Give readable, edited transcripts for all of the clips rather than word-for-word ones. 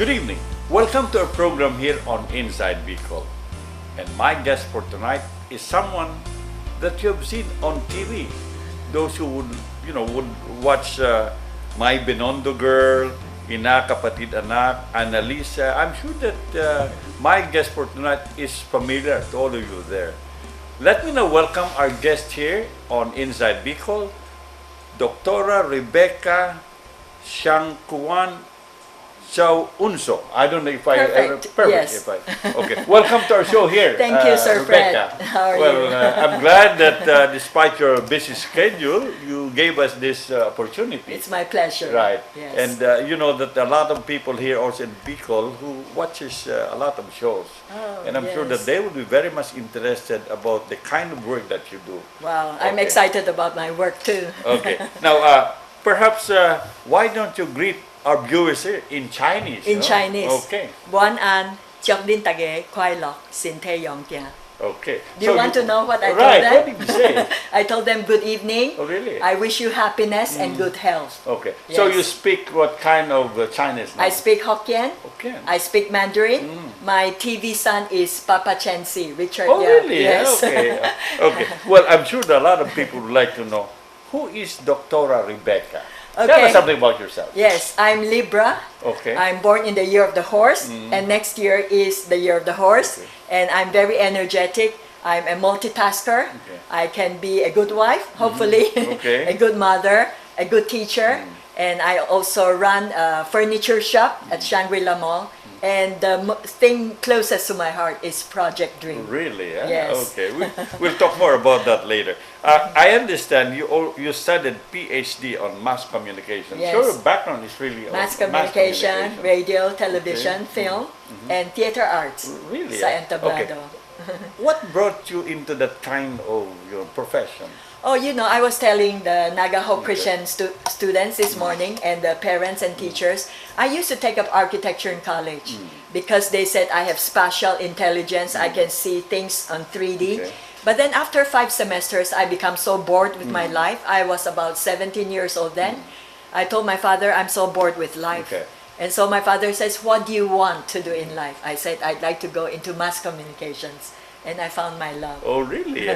Good evening. Welcome to our program here on Inside Bicol. And my guest for tonight is someone that you have seen on TV. Those who would watch My Binondo Girl, Ina Kapatid Anak, Annalisa. I'm sure that my guest for tonight is familiar to all of you there. Let me now welcome our guest here on Inside Bicol, Dr. Rebecca Shangkuan Chow Unso. I don't know if Perfect. Yes. Okay. Welcome to our show here. Thank you, Sir Rebecca. Fred. How are well, you? I'm glad that despite your busy schedule, you gave us this opportunity. It's my pleasure. Right. Yes. And you know that a lot of people here also in Bicol who watches a lot of shows. Oh, and I'm sure that yes. they will be very much interested about the kind of work that you do. Wow, I'm Okay. excited about my work too. Okay. Now, perhaps why don't you greet our viewers here in Chinese? In no? Chinese. Okay. Buon an, chok din tage, kwai lok, sin te yong tia. Okay. Do you want to know what I told right, them? What did you say? I told them good evening. Oh, really? I wish you happiness and good health. Okay. So Yes. you speak what kind of Chinese now? I speak Hokkien. Okay. I speak Mandarin. My TV son is Papa Chen Si, Richard. Oh, Yap. really? Yes. Okay. Okay. Well, I'm sure that a lot of people would like to know, who is Dr. Rebecca? Tell us Okay. something about yourself. Yes, I'm Libra. Okay. I'm born in the year of the horse, and next year is the year of the horse. Okay. And I'm very energetic. I'm a multitasker. Okay. I can be a good wife, hopefully, Okay. a good mother, a good teacher. And I also run a furniture shop at Shangri-La Mall. And the thing closest to my heart is Project Dream. Really? Yeah? Yes. Okay. We'll talk more about that later. I understand you studied PhD on mass communication. Yes. So your background is really on Mass communication, radio, television, Okay. film, and theater arts. Really? Sa Yeah? entablado. What brought you into that kind of your profession? Oh, I was telling the Naga Hope Christian students this morning and the parents and teachers, I used to take up architecture in college because they said I have spatial intelligence, I can see things on 3D. Okay. But then after 5 semesters, I become so bored with my life. I was about 17 years old then. I told my father, I'm so bored with life. Okay. And so my father says, what do you want to do in life? I said, I'd like to go into mass communications. And I found my love. Oh, really?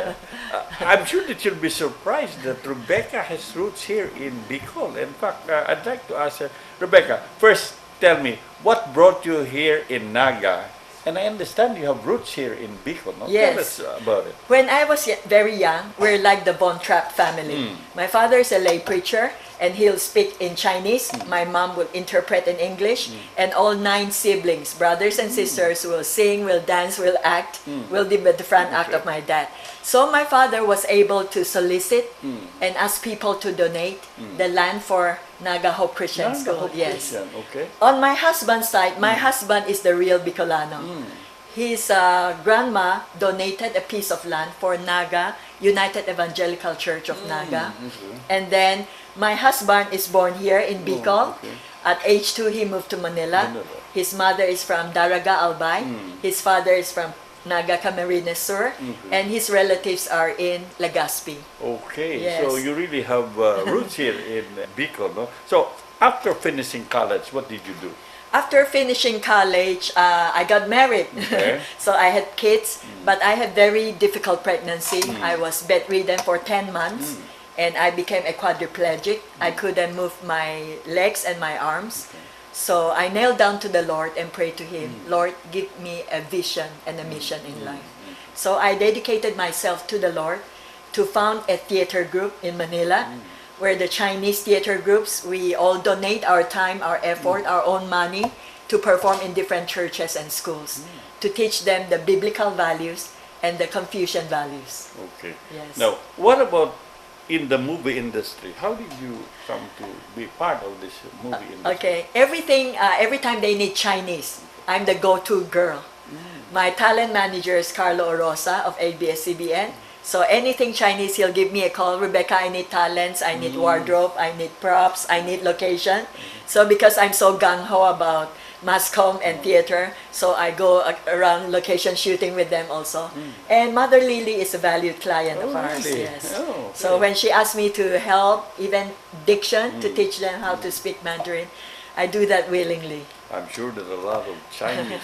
I'm sure that you'll be surprised that Rebecca has roots here in Bicol. In fact, I'd like to ask her, Rebecca, first tell me, what brought you here in Naga? And I understand you have roots here in Bicol. No? Yes. Tell us about it. When I was very young, we're like the Von Trapp family. My father is a lay preacher, and he'll speak in Chinese. My mom will interpret in English, and all 9 siblings, brothers and sisters, will sing, will dance, will act, will be the front act of my dad. So my father was able to solicit and ask people to donate the land for Naga Hope Christian Naga School. Hope Yes. Christian, okay. On my husband's side, my husband is the real Bicolano. His grandma donated a piece of land for Naga, United Evangelical Church of Naga. And then my husband is born here in Bicol. okay. At age 2, he moved to Manila. His mother is from Daraga, Albay. His father is from Naga Camarines Sur. And his relatives are in Legazpi. Okay, Yes. so you really have roots here in Bicol, no? So after finishing college, what did you do? After finishing college, I got married. Okay. So I had kids, but I had very difficult pregnancy. I was bedridden for 10 months, and I became a quadriplegic. I couldn't move my legs and my arms. So I knelt down to the Lord and prayed to Him, Lord, give me a vision and a mission in life. So I dedicated myself to the Lord to found a theater group in Manila, where the Chinese theater groups, we all donate our time, our effort, our own money to perform in different churches and schools, to teach them the biblical values and the Confucian values. Okay. Yes. Now, what about in the movie industry? How did you come to be part of this movie industry? Okay, every time they need Chinese, I'm the go-to girl. My talent manager is Carlo Orosa of ABS-CBN. So anything Chinese, he'll give me a call. Rebecca, I need talents, I need wardrobe, I need props, I need location. So because I'm so gung-ho about mass comm and theater, so I go around location shooting with them also. And Mother Lily is a valued client of ours. Really? Yes. Oh, okay. So when she asked me to help, even diction, to teach them how to speak Mandarin, I do that willingly. I'm sure that a lot of Chinese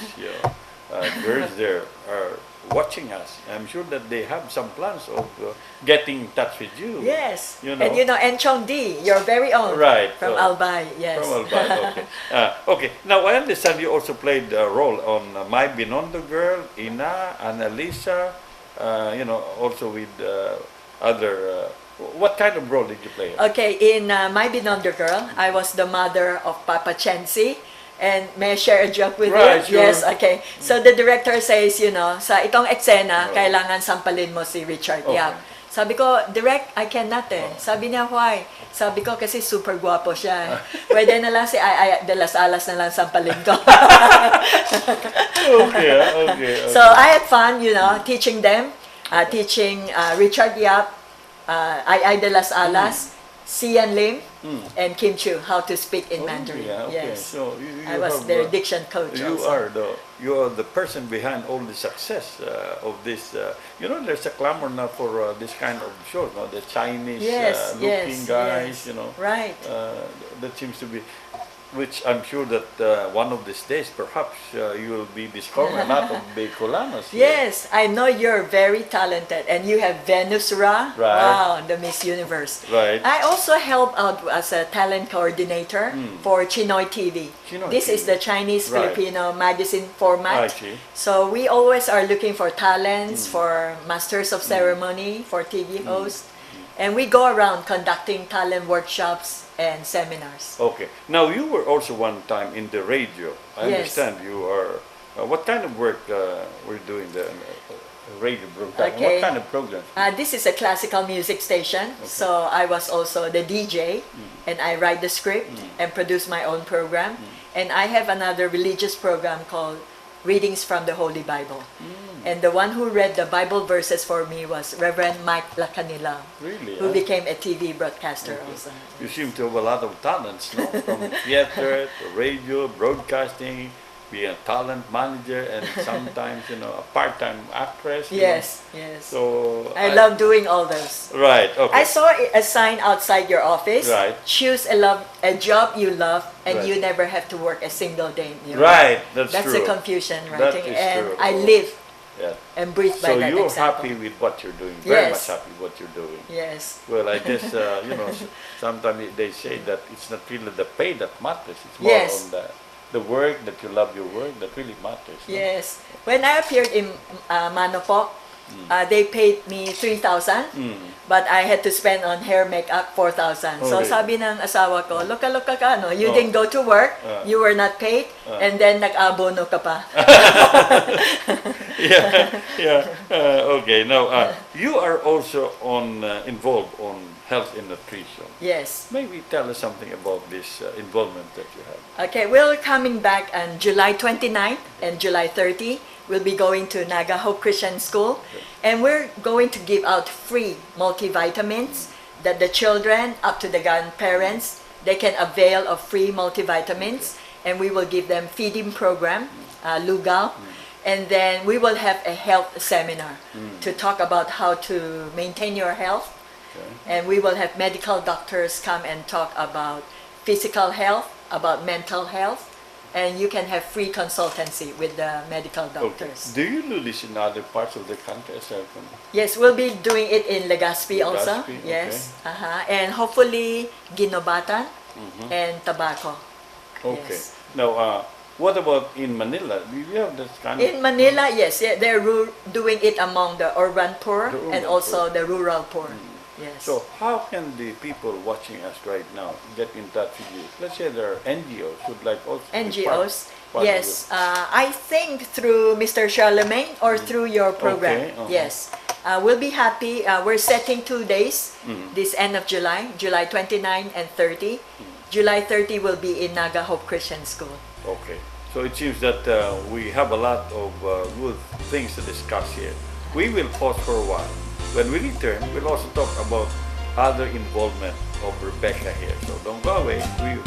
girls there are watching us. I'm sure that they have some plans of getting in touch with you. Yes. You know. And Enchong D, your very own. Right. From Albay, yes. From Albay, okay. Okay. Now, I understand you also played a role on My Binondo Girl, Ina, Annalisa, also with other... what kind of role did you play? Okay, in My Binondo Girl, I was the mother of Papa Chensi. And may I share a joke with Right, you? sure. Yes, okay. So the director says, sa itong eksena, kailangan sampalin mo si Richard Okay. Yap. Sabi ko, direct, I cannot eh. Sabi niya, why? Sabi ko, kasi super guwapo siya. Pwede na lang si Ay de las Alas na lang sampalin ko. Okay. So I had fun, teaching them, teaching Richard Yap, Ay de las Alas, Sian Lim, and Kim Chu how to speak in Mandarin. Yeah, okay. Yes. So you I was have, their diction coach you also. are the person behind all the success of this. There's a clamor now for this kind of shows. No, the Chinese looking guys. Yes. Right. That seems to be, which I'm sure that one of these days, perhaps you will be discovered not of Bicolanos. Yes, I know you're very talented, and you have Venus Ra. Right. Wow, the Miss Universe. Right. I also help out as a talent coordinator for Chinoy TV. Chinoy This TV. is the Chinese Right. Filipino magazine format. I see. So we always are looking for talents, for masters of ceremony, for TV hosts, and we go around conducting talent workshops and seminars. Okay. Now you were also one time in the radio. I Yes. understand you are. What kind of work were you doing there? Radio broadcast. Okay. What kind of programs? This is a classical music station, so I was also the DJ, and I write the script and produce my own program. And I have another religious program called Readings from the Holy Bible. And the one who read the Bible verses for me was Reverend Mike Lacanila, Really? who became a TV broadcaster also. You seem to have a lot of talents, no? From theater to radio, broadcasting, being a talent manager, and sometimes, a part-time actress. Yes. So I love doing all those. Right. Okay. I saw a sign outside your office. Right. Choose a job you love, and Right. you never have to work a single day. Right. That's That's true. the confusion, right? That is And true. I live Yeah. and breathe by So that you're example. happy with what you're doing. Very Yes. much happy with what you're doing. Yes. Well, I guess sometimes they say that it's not really the pay that matters. It's more Yes. on the work, that you love your work, that really matters. No? Yes. When I appeared in Manopok, they paid me 3,000, but I had to spend on hair makeup 4,000. So Okay. sabi ng asawa ko, loka ka, no? You Oh. didn't go to work, you were not paid, and then nag-abono ka pa. Yeah. Okay. Now, you are also involved on health and nutrition. Yes. Maybe tell us something about this involvement that you have. Okay, we're coming back on July 29th and July 30. We'll be going to Naga Hope Christian School, and we're going to give out free multivitamins that the children up to the grandparents, they can avail of free multivitamins, and we will give them feeding program, lugaw, and then we will have a health seminar to talk about how to maintain your health. And we will have medical doctors come and talk about physical health, about mental health, and you can have free consultancy with the medical doctors. Do you do this in other parts of the country aside from? Yes, we'll be doing it in Legazpi also. Legazpi, Yes, and hopefully Ginobatan and Tabaco. Okay. Yes. Now, what about in Manila? Do you have this kind In Manila, yes, they're doing it among the urban poor The urban and also the rural poor. Yes. So how can the people watching us right now get in touch with you? Let's say there are NGOs who'd like also be NGOs. part of Yes, I think through Mr. Charlemagne or through your program. Okay, Yes, we'll be happy. We're setting 2 days this end of July, July 29 and 30. July 30 will be in Naga Hope Christian School. Okay. So it seems that we have a lot of good things to discuss here. We will pause for a while. When we return, we'll also talk about other involvement of Rebecca here. So don't go away. We